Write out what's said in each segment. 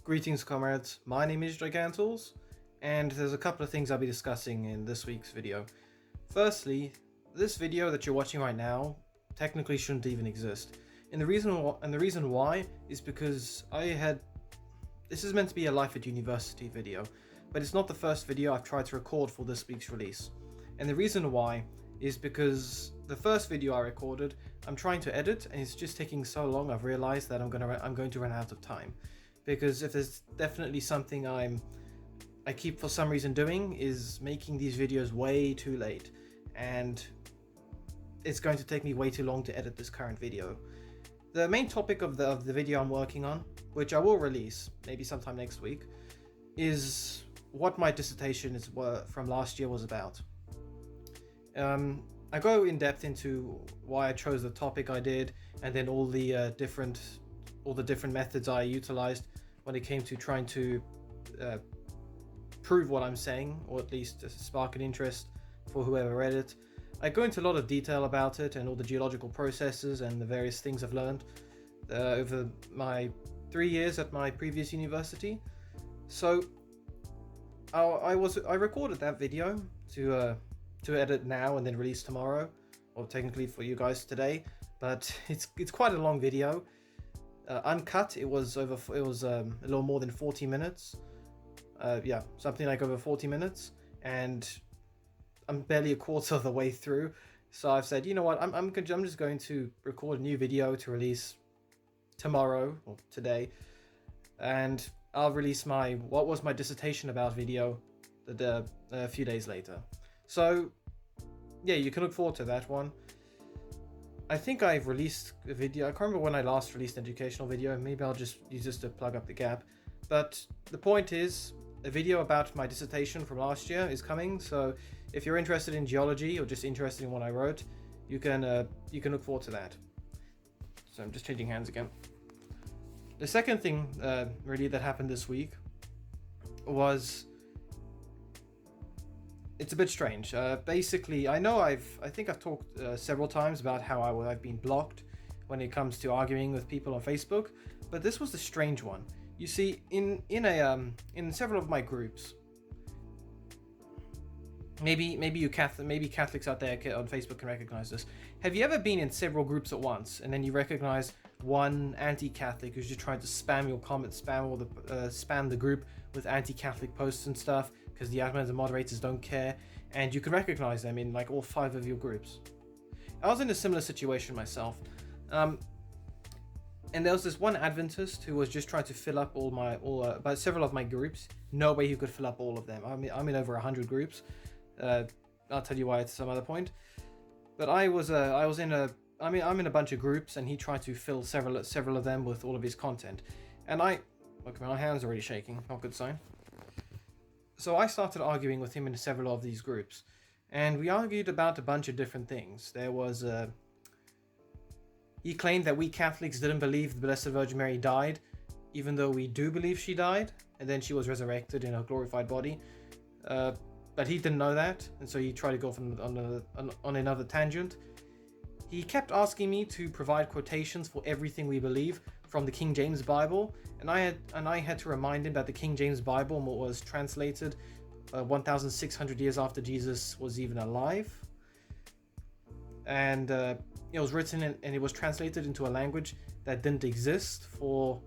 Greetings, comrades. My name is Gigantles, and there's a couple of things I'll be discussing in this week's video. Firstly, this video that you're watching right now technically shouldn't even exist. And the reason why is because this is meant to be a Life at University video, but it's not the first video I've tried to record for this week's release. And the reason why is because the first video I recorded, I'm trying to edit, and it's just taking so long. I've realized that I'm going to run out of time. Because if there's definitely something I keep for some reason doing, is making these videos way too late, and it's going to take me way too long to edit this current video. The main topic of the video I'm working on, which I will release maybe sometime next week, is what my dissertation from last year was about. I go in depth into why I chose the topic I did, and then all the different methods I utilized when it came to trying to prove what I'm saying, or at least spark an interest for whoever read it. I go into a lot of detail about it and all the geological processes and the various things I've learned over my 3 years at my previous university. So I recorded that video to edit now and then release tomorrow, or technically for you guys today, but it's quite a long video. Uncut, it was a little more than 40 minutes. Something like over 40 minutes, and I'm barely a quarter of the way through. So I've said, you know what, I'm just going to record a new video to release tomorrow or today, and I'll release my what was my dissertation about video a few days later. So yeah, you can look forward to that one. I think I've released a video. I can't remember when I last released an educational video. Maybe I'll just use this to plug up the gap. But the point is, a video about my dissertation from last year is coming. So if you're interested in geology or just interested in what I wrote, you can look forward to that. So I'm just changing hands again. The second thing really that happened this week was, it's a bit strange. Basically, I think I've talked several times about how I've been blocked when it comes to arguing with people on Facebook, but this was the strange one. You see, in several of my groups, maybe Catholics out there on Facebook can recognize this. Have you ever been in several groups at once, and then you recognize one anti-Catholic who's just trying to spam your comments, spam the group with anti-Catholic posts and stuff, because the admins and moderators don't care, and you can recognize them in like all 5 of your groups? I was in a similar situation myself, and there was this one Adventist who was just trying to fill up about several of my groups. No way he could fill up all of them. I'm in over 100 groups. I'll tell you why at some other point. But I'm in a bunch of groups, and he tried to fill several of them with all of his content. And look, my hand's already shaking. Not a good sign. So I started arguing with him in several of these groups, and we argued about a bunch of different things. There was he claimed that we Catholics didn't believe the Blessed Virgin Mary died, even though we do believe she died, and then she was resurrected in a glorified body. But he didn't know that, and so he tried to go on another tangent. He kept asking me to provide quotations for everything we believe from the King James Bible, and I had to remind him that the King James Bible was translated 1,600 years after Jesus was even alive, and it was written and it was translated into a language that didn't exist for.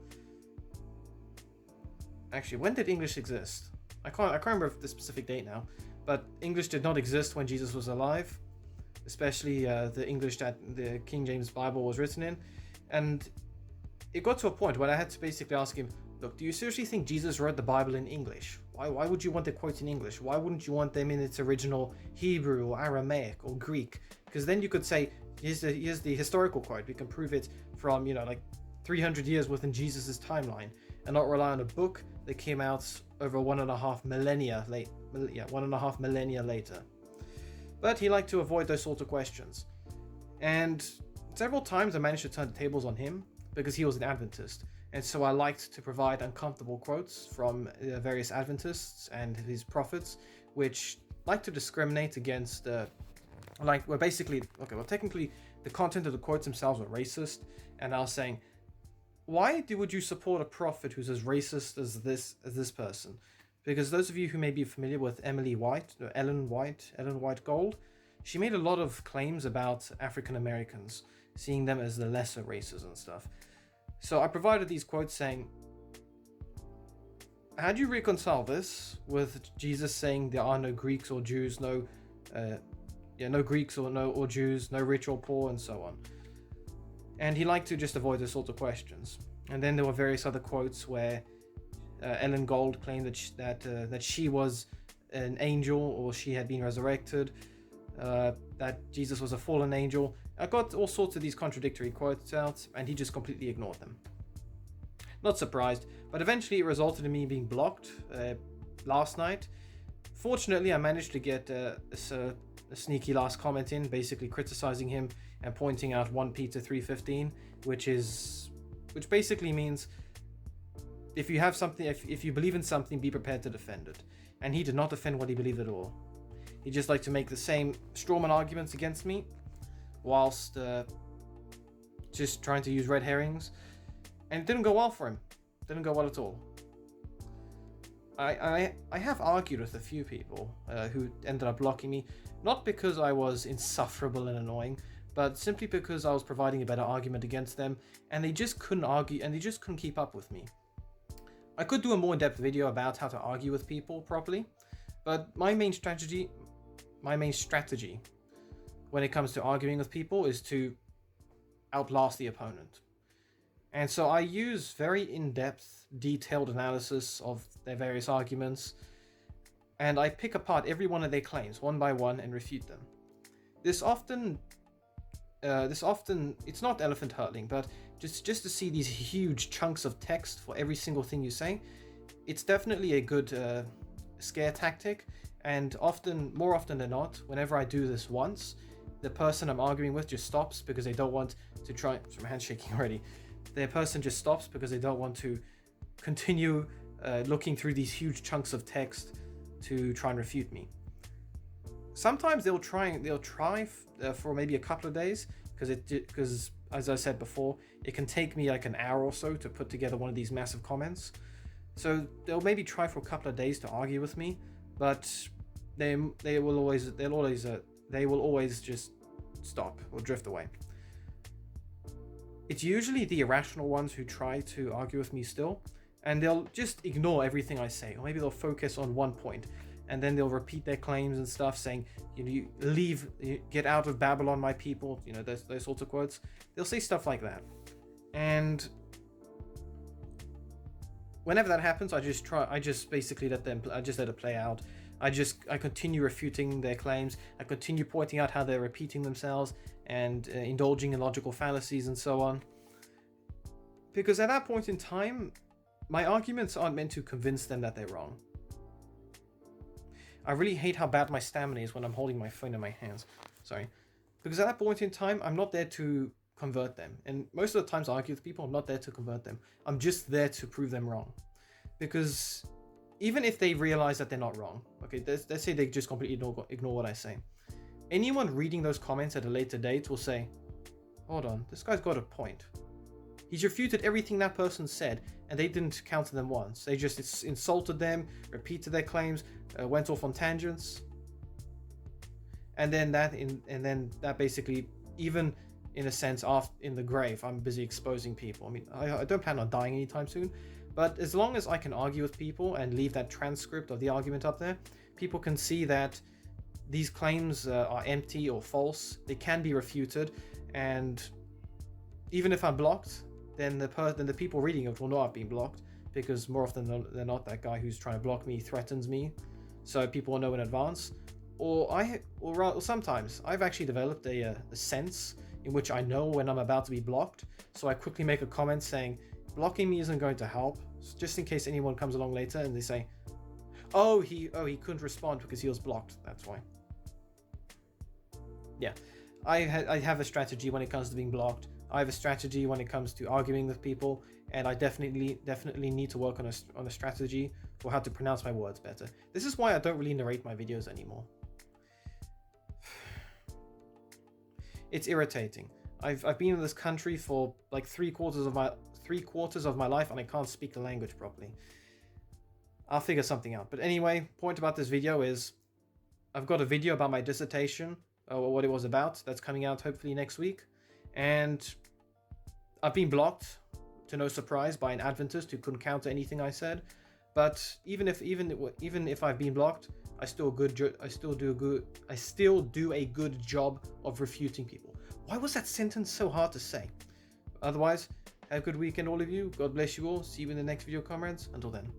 Actually, when did English exist? I can't remember the specific date now, but English did not exist when Jesus was alive, especially the English that the King James Bible was written in. And it got to a point where I had to basically ask him, look, do you seriously think Jesus wrote the Bible in English? Why would you want the quotes in English? Why wouldn't you want them in its original Hebrew or Aramaic or Greek? Because then you could say, here's the historical quote. We can prove it from, like 300 years within Jesus' timeline, and not rely on a book that came out over 1.5 millennia late. 1.5 millennia later. But he liked to avoid those sorts of questions. And several times I managed to turn the tables on him because he was an Adventist. And so I liked to provide uncomfortable quotes from various Adventists and his prophets, which like to discriminate against technically the content of the quotes themselves were racist, and I was saying, why would you support a prophet who's as racist as this person? Because those of you who may be familiar with Ellen White Gold, she made a lot of claims about African Americans, seeing them as the lesser races and stuff. So I provided these quotes saying, how do you reconcile this with Jesus saying there are no Greeks or Jews, no Greeks or Jews, no rich or poor, and so on? And he liked to just avoid those sorts of questions. And then there were various other quotes where Ellen Gold claimed that she was an angel, or she had been resurrected, that Jesus was a fallen angel. I got all sorts of these contradictory quotes out, and he just completely ignored them. Not surprised, but eventually it resulted in me being blocked last night. Fortunately, I managed to get a sneaky last comment in, basically criticizing him and pointing out 1 Peter 3:15, which basically means if you have something, if you believe in something, be prepared to defend it. And he did not defend what he believed at all. He just liked to make the same strawman arguments against me, whilst just trying to use red herrings, and it didn't go well for him. Didn't go well at all. I have argued with a few people who ended up blocking me, not because I was insufferable and annoying, but simply because I was providing a better argument against them, and they just couldn't argue, and they just couldn't keep up with me. I could do a more in-depth video about how to argue with people properly, but my main strategy when it comes to arguing with people is to outlast the opponent. And so I use very in-depth, detailed analysis of their various arguments, and I pick apart every one of their claims one by one and refute them. This often, it's not elephant hurtling, but just to see these huge chunks of text for every single thing you say, it's definitely a good scare tactic. And more often than not, whenever I do this once, the person I'm arguing with just stops because they don't want to try. So my hand's shaking already. The person just stops because they don't want to continue looking through these huge chunks of text to try and refute me. Sometimes they'll try for maybe a couple of days, because as I said before, it can take me like an hour or so to put together one of these massive comments. So they'll maybe try for a couple of days to argue with me, but they will always just stop or drift away. It's usually the irrational ones who try to argue with me still, and they'll just ignore everything I say, or maybe they'll focus on one point, and then they'll repeat their claims and stuff, saying, you get out of Babylon, my people, those sorts of quotes. They'll say stuff like that, and whenever that happens, I just basically let it play out. I continue refuting their claims. I continue pointing out how they're repeating themselves and indulging in logical fallacies and so on. Because at that point in time, my arguments aren't meant to convince them that they're wrong. I really hate how bad my stamina is when I'm holding my phone in my hands. Sorry. Because at that point in time, I'm not there to convert them. And most of the times I argue with people, I'm not there to convert them. I'm just there to prove them wrong. Because even if they realize that they're not wrong, okay, let's say they just completely ignore what I say. Anyone reading those comments at a later date will say, hold on, this guy's got a point. He's refuted everything that person said, and they didn't counter them once. They just insulted them, repeated their claims, went off on tangents, and then that basically, even in a sense, in the grave, I'm busy exposing people. I mean, I don't plan on dying anytime soon, but as long as I can argue with people and leave that transcript of the argument up there, people can see that these claims are empty or false. They can be refuted, and even if I'm blocked, then the people reading it will know I've been blocked, because more often than not, that guy who's trying to block me threatens me, so people will know in advance. Or sometimes I've actually developed a sense in which I know when I'm about to be blocked, so I quickly make a comment saying, blocking me isn't going to help, just in case anyone comes along later and they say, oh, he couldn't respond because he was blocked, that's why. Yeah, I have a strategy when it comes to being blocked. I have a strategy when it comes to arguing with people, and I definitely need to work on a strategy for how to pronounce my words better. This is why I don't really narrate my videos anymore. It's irritating. I've been in this country for like three quarters of 3/4 of my life and I can't speak the language properly. I'll figure something out. But anyway, point about this video is I've got a video about my dissertation, or what it was about, that's coming out hopefully next week. And I've been blocked, to no surprise, by an Adventist who couldn't counter anything I said. But even if I've been blocked, I still do a good job of refuting people. Why was that sentence so hard to say? Otherwise, have a good weekend, all of you. God bless you all. See you in the next video, comrades. Until then.